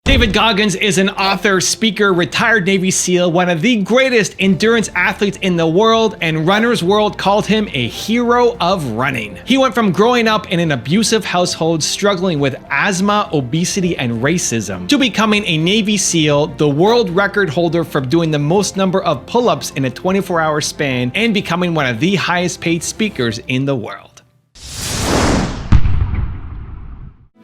David Goggins is an author, speaker, retired Navy SEAL, one of the greatest endurance athletes in the world, and Runner's World called him a hero of running. He went from growing up in an abusive household struggling with asthma, obesity, and racism, to becoming a Navy SEAL, the world record holder for doing the most number of pull-ups in a 24-hour span, and becoming one of the highest paid speakers in the world.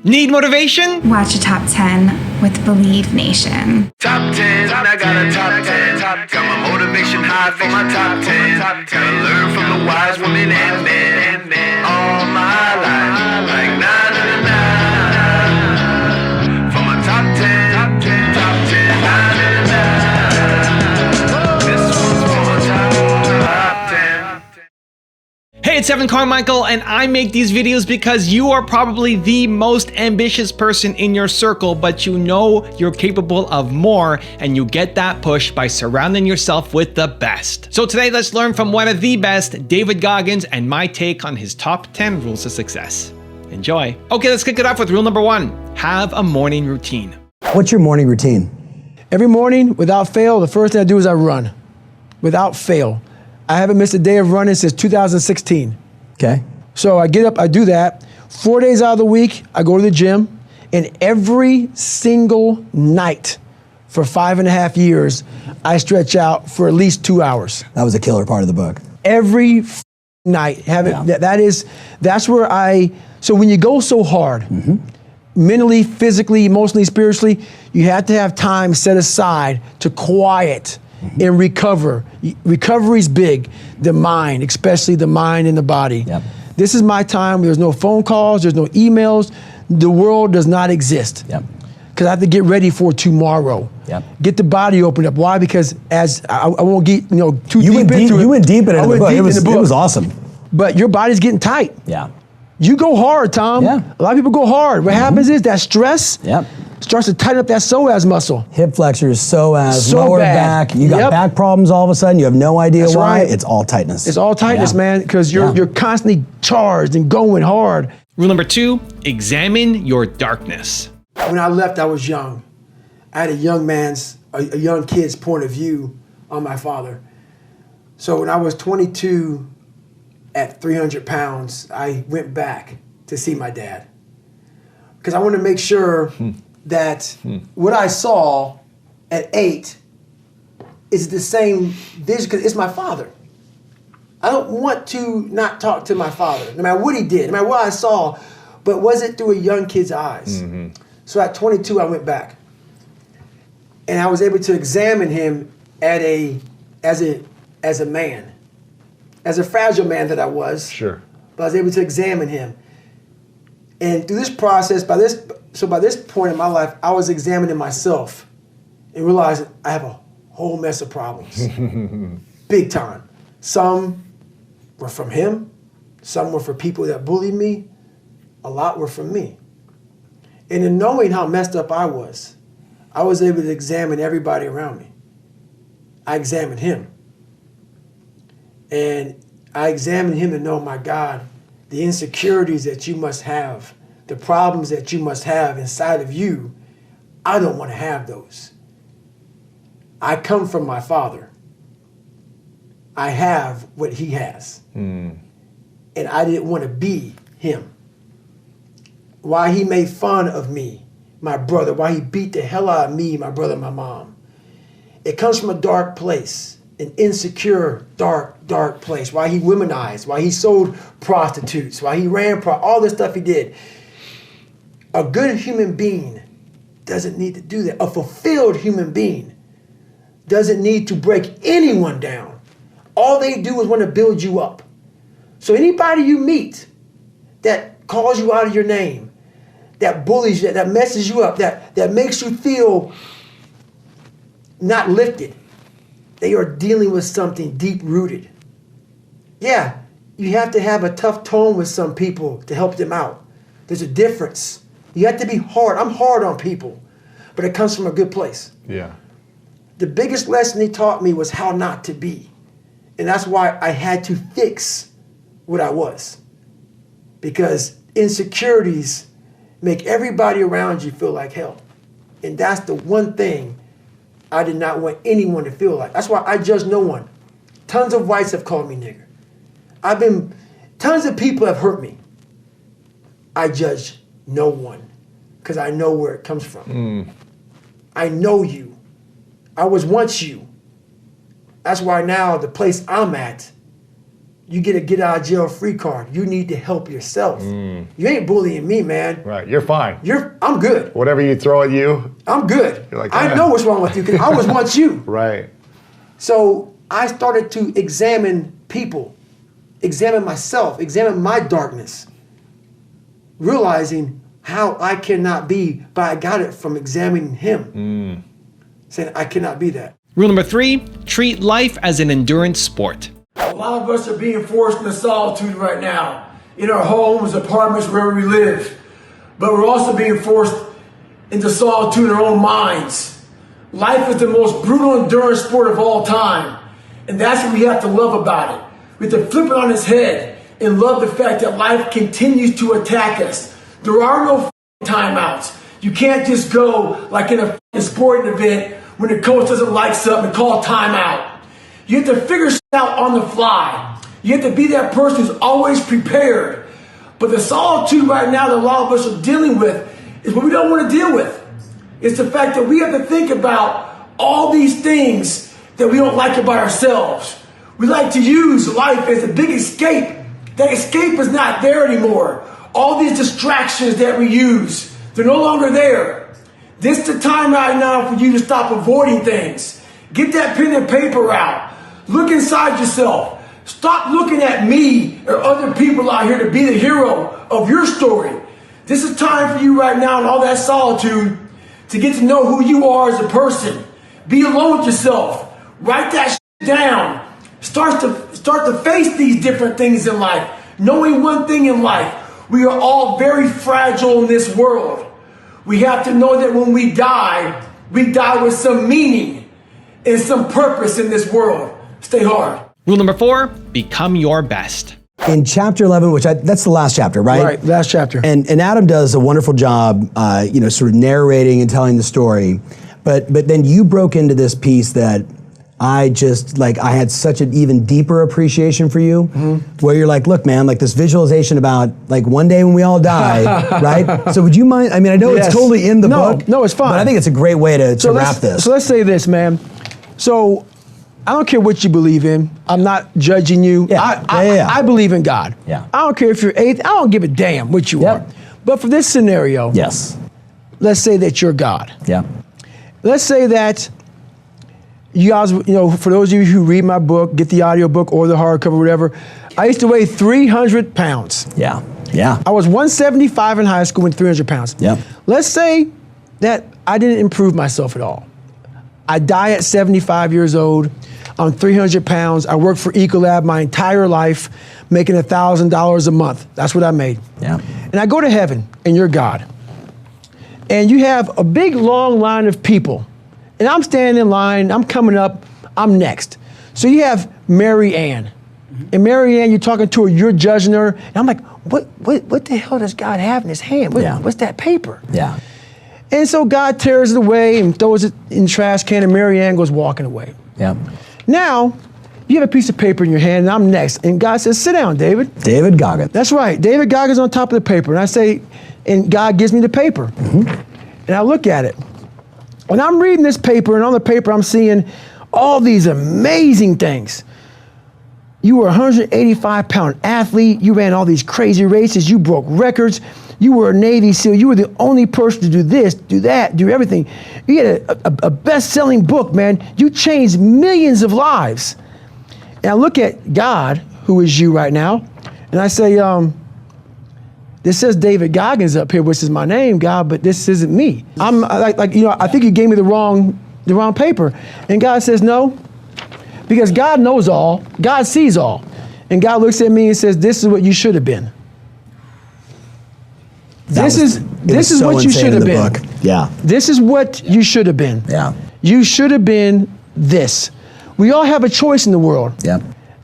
Need motivation? Watch a top 10 with Believe Nation. Top 10, I got a top 10. Got my motivation high for my top 10. Gotta learn from the wise women and men. All my life, like na na na na. For my top 10, top 10, na na na na. This one's for my top 10. Hey, it's Carmichael, and I make these videos because you are probably the most ambitious person in your circle, but you know you're capable of more, and you get that push by surrounding yourself with the best. So today, let's learn from one of the best, David Goggins, and my take on his top 10 rules of success. Enjoy. Okay, let's kick it off with rule number 1. Have a morning routine. What's your morning routine? Every morning, without fail, the first thing I do is I run. Without fail. I haven't missed a day of running since 2016. Okay. So I get up, I do that. 4 days out of the week, I go to the gym, and every single night for 5.5 years, I stretch out for at least 2 hours. That was a killer part of the book. Every night. That's where so when you go so hard, mentally, physically, emotionally, spiritually, you have to have time set aside to quiet and recover. Recovery's big. The mind, especially the mind and the body. Yep. This is my time. There's no phone calls. There's no emails. The world does not exist. Yep. Because I have to get ready for tomorrow. Yep. Get the body opened up. Why? Because as I won't get too deep into it. You went deep into the book. It was awesome. But your body's getting tight. Yeah. You go hard, Tom. Yeah. A lot of people go hard. What happens is that stress starts to tighten up that psoas muscle. Hip flexors, psoas, So lower bad. back. You got back problems all of a sudden. You have no idea That's why. right. It's all tightness. It's all tightness, man, because you're constantly charged and going hard. Rule number 2, examine your darkness. When I left, I was young. I had a young kid's point of view on my father. So when I was 22 at 300 pounds, I went back to see my dad. Because I wanted to make sure that what I saw at 8 is the same vision, because it's my father. I don't want to not talk to my father, no matter what he did, no matter what I saw, but was it through a young kid's eyes? So at 22, I went back. And I was able to examine him as a man, as a fragile man that I was. Sure. But I was able to examine him. And through this process, by this point in my life, I was examining myself and realizing I have a whole mess of problems. Big time. Some were from him. Some were for people that bullied me. A lot were from me. And in knowing how messed up I was able to examine everybody around me. I examined him. And I examined him to know, my God, the insecurities that you must have, the problems that you must have inside of you, I don't want to have those. I come from my father. I have what he has. And I didn't want to be him. Why he made fun of me, my brother, why he beat the hell out of me, my brother, my mom. It comes from a dark place, an insecure, dark place. Why he womanized, why he sold prostitutes, why he ran, all this stuff he did. A good human being doesn't need to do that. A fulfilled human being doesn't need to break anyone down. All they do is want to build you up. So anybody you meet that calls you out of your name, that bullies you, that messes you up, that makes you feel not lifted, they are dealing with something deep-rooted. Yeah, you have to have a tough tone with some people to help them out. There's a difference. You have to be hard. I'm hard on people, but it comes from a good place. Yeah. The biggest lesson he taught me was how not to be. And that's why I had to fix what I was. Because insecurities make everybody around you feel like hell. And that's the one thing I did not want anyone to feel like. That's why I judge no one. Tons of whites have called me nigger. Tons of people have hurt me. I judge no one because I know where it comes from. I know you. I was once you. That's why now the place I'm at, you get a get out of jail free card. You need to help yourself. You ain't bullying me, man. Right, you're fine. I'm good. Whatever you throw at you, I'm good. You're like, I know what's wrong with you because I was once you. Right. So I started to examine people, examine myself, examine my darkness, realizing how I cannot be, but I got it from examining him. Saying I cannot be that. Rule number 3, treat life as an endurance sport. A lot of us are being forced into solitude right now, in our homes, apartments, wherever we live. But we're also being forced into solitude in our own minds. Life is the most brutal endurance sport of all time. And that's what we have to love about it. We have to flip it on its head and love the fact that life continues to attack us. There are no timeouts. You can't just go like in a sporting event when the coach doesn't like something and call timeout. You have to figure shit out on the fly. You have to be that person who's always prepared. But the solitude right now that a lot of us are dealing with is what we don't want to deal with. It's the fact that we have to think about all these things that we don't like about ourselves. We like to use life as a big escape. That escape is not there anymore. All these distractions that we use, they're no longer there. This is the time right now for you to stop avoiding things. Get that pen and paper out. Look inside yourself. Stop looking at me or other people out here to be the hero of your story. This is time for you right now in all that solitude to get to know who you are as a person. Be alone with yourself. Write that shit down. Start to face these different things in life. Knowing one thing in life, we are all very fragile in this world. We have to know that when we die with some meaning and some purpose in this world. Stay hard. Rule number 4, become your best. In chapter 11, that's the last chapter, right? Right, last chapter. And Adam does a wonderful job, sort of narrating and telling the story. But then you broke into this piece that I had such an even deeper appreciation for you, where you're like, look, man, like this visualization about like one day when we all die, right? So would you mind, I mean, I know it's totally in the book. No, it's fine. But I think it's a great way to wrap this. So let's say this, man. So I don't care what you believe in. I'm not judging you. I believe in God. Yeah. I don't care if you're atheist. I don't give a damn what you are. But for this scenario, yes, let's say that you're God. Yeah. Let's say that you guys, for those of you who read my book, get the audio book or the hardcover, whatever, I used to weigh 300 pounds. Yeah. Yeah. I was 175 in high school and 300 pounds. Yeah. Let's say that I didn't improve myself at all. I die at 75 years old. I'm 300 pounds. I worked for Ecolab my entire life, making $1,000 a month. That's what I made. Yeah. And I go to heaven, and you're God. And you have a big, long line of people. And I'm standing in line, I'm coming up, I'm next. So you have Mary Ann. And Mary Ann, you're talking to her, you're judging her. And I'm like, what the hell does God have in his hand? What's that paper? Yeah. And so God tears it away and throws it in the trash can, and Mary Ann goes walking away. Yeah. Now, you have a piece of paper in your hand, and I'm next. And God says, sit down, David. David Goggins. That's right. David Goggins on top of the paper. And I say, and God gives me the paper. And I look at it. When I'm reading this paper, and on the paper I'm seeing all these amazing things. You were a 185-pound athlete. You ran all these crazy races. You broke records. You were a Navy SEAL. You were the only person to do this, do that, do everything. You had a best-selling book, man. You changed millions of lives. And I look at God, who is you right now, and I say, this says David Goggins up here, which is my name, God, but this isn't me. I'm I think you gave me the wrong paper. And God says, no, because God knows all, God sees all. And God looks at me and says, this is what you should have been. This is what you should have been. Book. Yeah. This is what you should have been. Yeah. You should have been this. We all have a choice in the world. Yeah.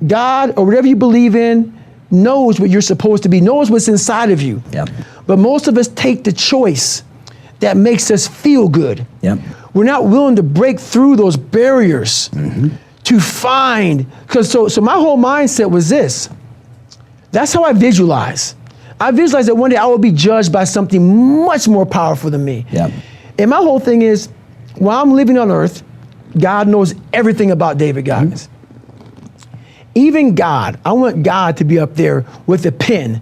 God, or whatever you believe in, knows what you're supposed to be, knows what's inside of you. Yeah. But most of us take the choice that makes us feel good. Yep. We're not willing to break through those barriers to find, so my whole mindset was this. That's how I visualize. I visualize that one day I will be judged by something much more powerful than me. Yep. And my whole thing is, while I'm living on earth, God knows everything about David Goggins. Even God, I want God to be up there with a pen,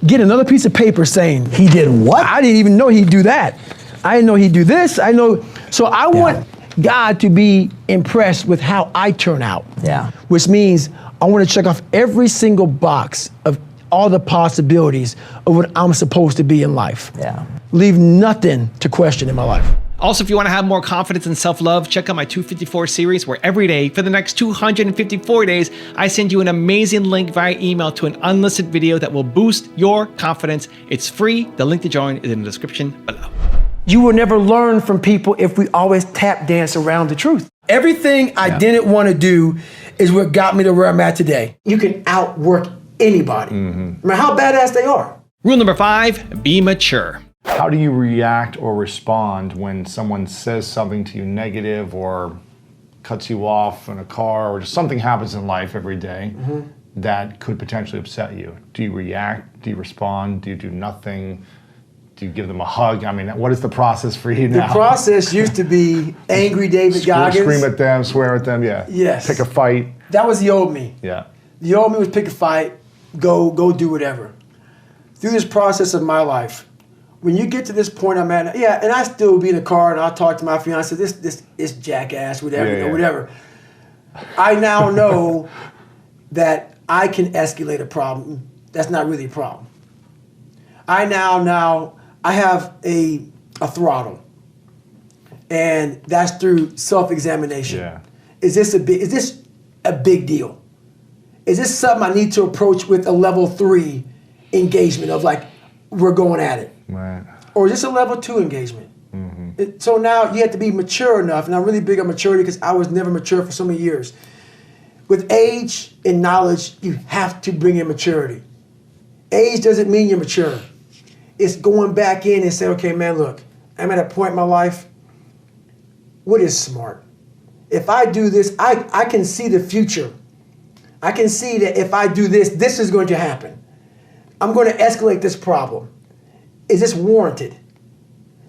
get another piece of paper saying, He did what? I didn't even know he'd do that. I didn't know he'd do this. I know. So I want God to be impressed with how I turn out. Yeah. Which means I want to check off every single box of all the possibilities of what I'm supposed to be in life. Yeah. Leave nothing to question in my life. Also, if you want to have more confidence and self-love, check out my 254 series, where every day for the next 254 days, I send you an amazing link via email to an unlisted video that will boost your confidence. It's free. The link to join is in the description below. You will never learn from people if we always tap dance around the truth. Everything I didn't want to do is what got me to where I'm at today. You can outwork anybody, no matter how badass they are. Rule number 5, be mature. How do you react or respond when someone says something to you negative or cuts you off in a car, or just something happens in life every day that could potentially upset you? Do you react? Do you respond? Do you do nothing? Do you give them a hug? I mean, what is the process for you now? The process used to be angry David Goggins. Scream at them, swear at them, Yes. Pick a fight. That was the old me. Yeah. The old me was pick a fight, go do whatever. Through this process of my life, when you get to this point I'm at, and I still be in the car and I'll talk to my fiance, this is jackass, whatever, whatever. I now know that I can escalate a problem. That's not really a problem. I have a throttle, and that's through self-examination. Yeah. Is this a big deal? Is this something I need to approach with a level 3 engagement of like, we're going at it? Right. Or is this a level 2 engagement? So now you have to be mature enough, and I'm really big on maturity because I was never mature for so many years. With age and knowledge, you have to bring in maturity. Age doesn't mean you're mature. It's going back in and say, okay, man, look, I'm at a point in my life, what is smart? If I do this, I can see the future. I can see that if I do this, this is going to happen. I'm going to escalate this problem. Is this warranted?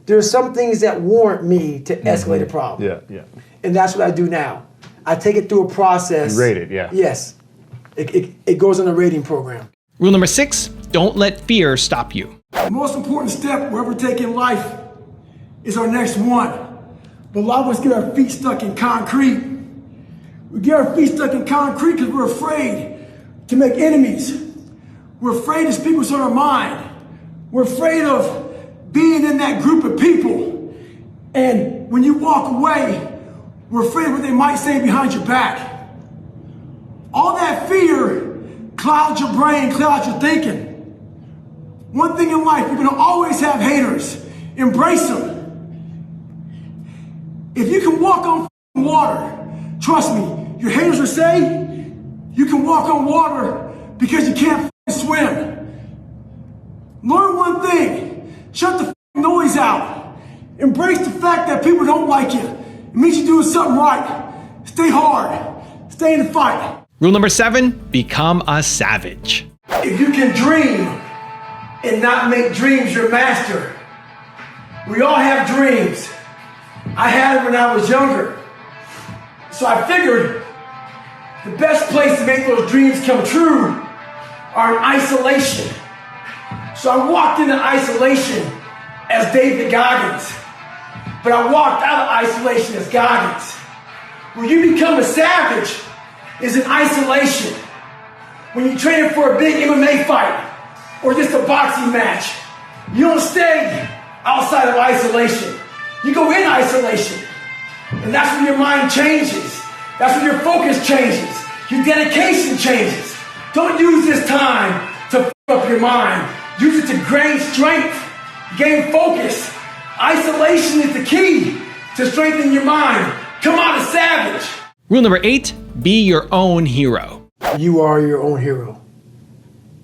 There are some things that warrant me to escalate a problem. Yeah. And that's what I do now. I take it through a process. You rate it, yeah. Yes. It goes on a rating program. Rule number 6, don't let fear stop you. The most important step we're ever taking in life is our next one. But a lot of us get our feet stuck in concrete. We get our feet stuck in concrete because we're afraid to make enemies. We're afraid to speak what's on our mind. We're afraid of being in that group of people. And when you walk away, we're afraid of what they might say behind your back. All that fear clouds your brain, clouds your thinking. One thing in life, you're gonna always have haters. Embrace them. If you can walk on water, trust me, your haters will say you can walk on water because you can't swim. Learn one thing, shut the noise out. Embrace the fact that people don't like you. It means you're doing something right. Stay hard, stay in the fight. Rule number 7, become a savage. If you can dream and not make dreams your master, we all have dreams. I had it when I was younger. So I figured the best place to make those dreams come true are in isolation. So I walked into isolation as David Goggins, but I walked out of isolation as Goggins. When you become a savage is in isolation. When you're training for a big MMA fight or just a boxing match, you don't stay outside of isolation. You go in isolation. And that's when your mind changes. That's when your focus changes. Your dedication changes. Don't use this time to f up your mind. Use it to gain strength, gain focus. Isolation is the key to strengthen your mind. Come out a savage. Rule number 8, be your own hero. You are your own hero.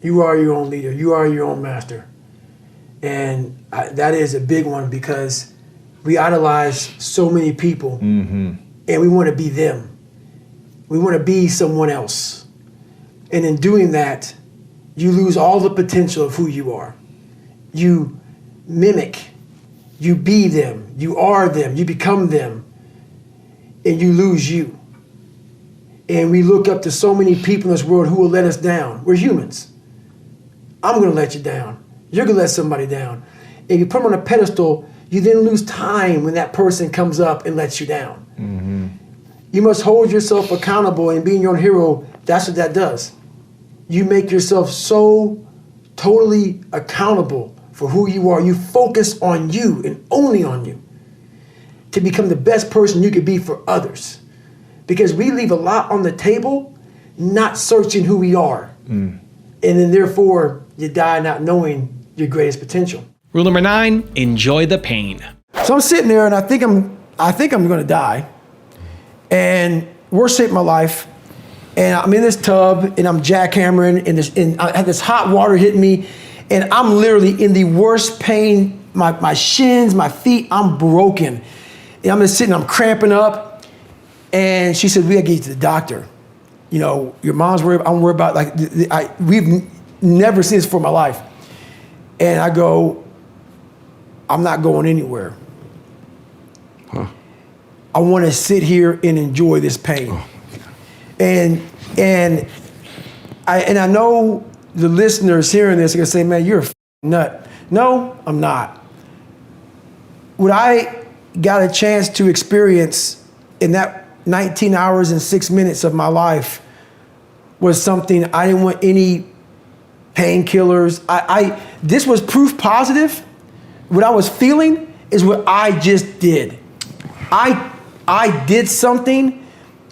You are your own leader. You are your own master. And That is a big one because we idolize so many people and we want to be them. We want to be someone else. And in doing that, you lose all the potential of who you are. You mimic, you be them, you are them, you become them, and you lose you. And we look up to so many people in this world who will let us down. We're humans. I'm going to let you down. You're going to let somebody down. And you put them on a pedestal, you then lose time when that person comes up and lets you down. You must hold yourself accountable, and being your own hero, that's what that does. You make yourself so totally accountable for who you are. You focus on you and only on you to become the best person you could be for others. Because we leave a lot on the table, not searching who we are. And then therefore, you die not knowing your greatest potential. Rule number 9, enjoy the pain. So I'm sitting there and I think I'm gonna die. And worst shape of my life. And I'm in this tub and I'm jackhammering and I had this hot water hitting me. And I'm literally in the worst pain, my shins, my feet, I'm broken. And I'm just sitting, I'm cramping up. And she said, we gotta get you to the doctor. You know, your mom's worried, I'm worried about, like, we've never seen this before in my life. And I go, I'm not going anywhere. I wanna sit here and enjoy this pain. And I know the listeners hearing this are gonna say, man, you're a nut. No, I'm not. What I got a chance to experience in that 19 hours and 6 minutes of my life was something I didn't want any painkillers. This was proof positive. What I was feeling is what I just did. I did something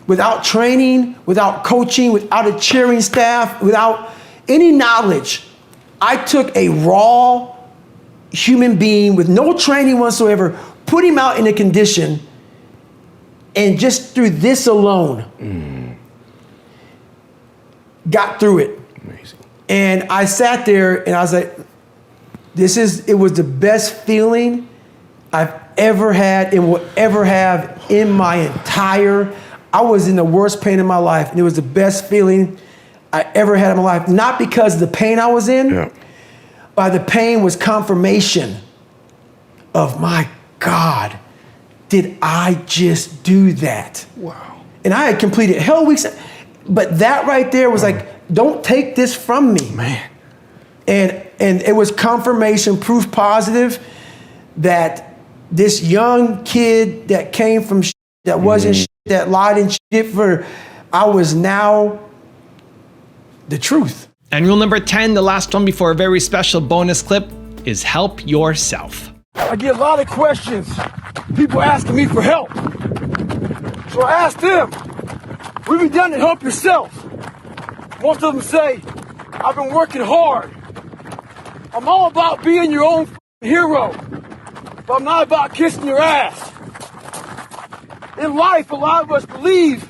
without training, without coaching, without a cheering staff, without any knowledge. I took a raw human being with no training whatsoever, put him out in a condition, and just through this alone, got through it. Amazing. And I sat there and I was like, it was the best feeling I've ever had and will ever have in my entire, I was in the worst pain in my life, and it was the best feeling I ever had in my life. Not because of the pain I was in, but the pain was confirmation of, my God, did I just do that? Wow. And I had completed hell weeks, but that right there was like, don't take this from me. Man. And it was confirmation, proof positive that this young kid that came from that wasn't that lied and shit I was now the truth. And rule number 10, the last one before a very special bonus clip, is help yourself. I get a lot of questions, people asking me for help. So I asked them, what have you done to help yourself? Most of them say, I've been working hard. I'm all about being your own hero, but I'm not about kissing your ass. In life, a lot of us believe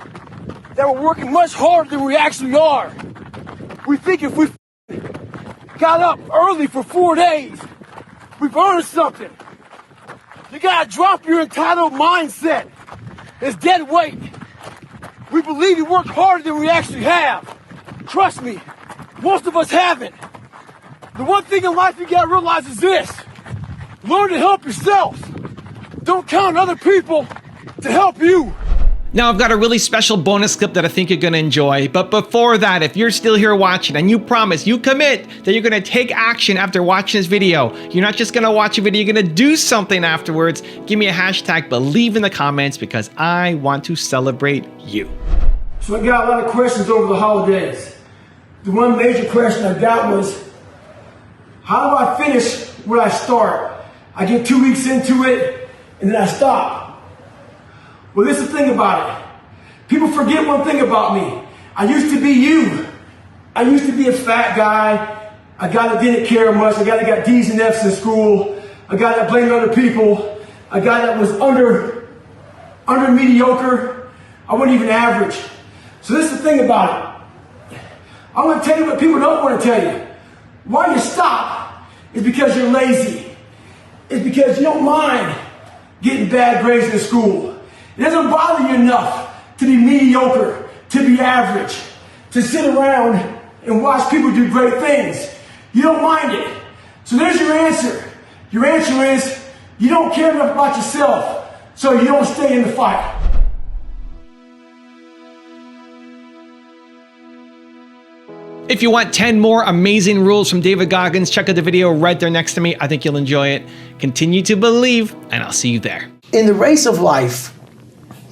that we're working much harder than we actually are. We think if we got up early for 4 days, we've earned something. You gotta drop your entitled mindset. It's dead weight. We believe we work harder than we actually have. Trust me, most of us haven't. The one thing in life you gotta realize is this. Learn to help yourself. Don't count on other people to help you. Now I've got a really special bonus clip that I think you're gonna enjoy, but before that, if you're still here watching and you promise, you commit that you're gonna take action after watching this video, you're not just gonna watch a video, you're gonna do something afterwards, give me a hashtag believe in the comments because I want to celebrate you. So I got a lot of questions over the holidays. The one major question I got was, how do I finish where I start? I get 2 weeks into it and then I stop. Well, this is the thing about it. People forget one thing about me. I used to be you. I used to be a fat guy, a guy that didn't care much, a guy that got D's and F's in school, a guy that blamed other people, a guy that was under mediocre. I wasn't even average. So this is the thing about it. I'm going to tell you what people don't want to tell you. Why you stop is because you're lazy. is because you don't mind getting bad grades in school. It doesn't bother you enough to be mediocre, to be average, to sit around and watch people do great things. You don't mind it. So there's your answer. Your answer is you don't care enough about yourself, so you don't stay in the fight. If you want 10 more amazing rules from David Goggins, check out the video right there next to me. I think you'll enjoy it. Continue to believe, and I'll see you there. In the race of life,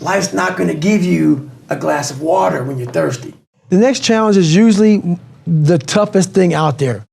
life's not going to give you a glass of water when you're thirsty. The next challenge is usually the toughest thing out there.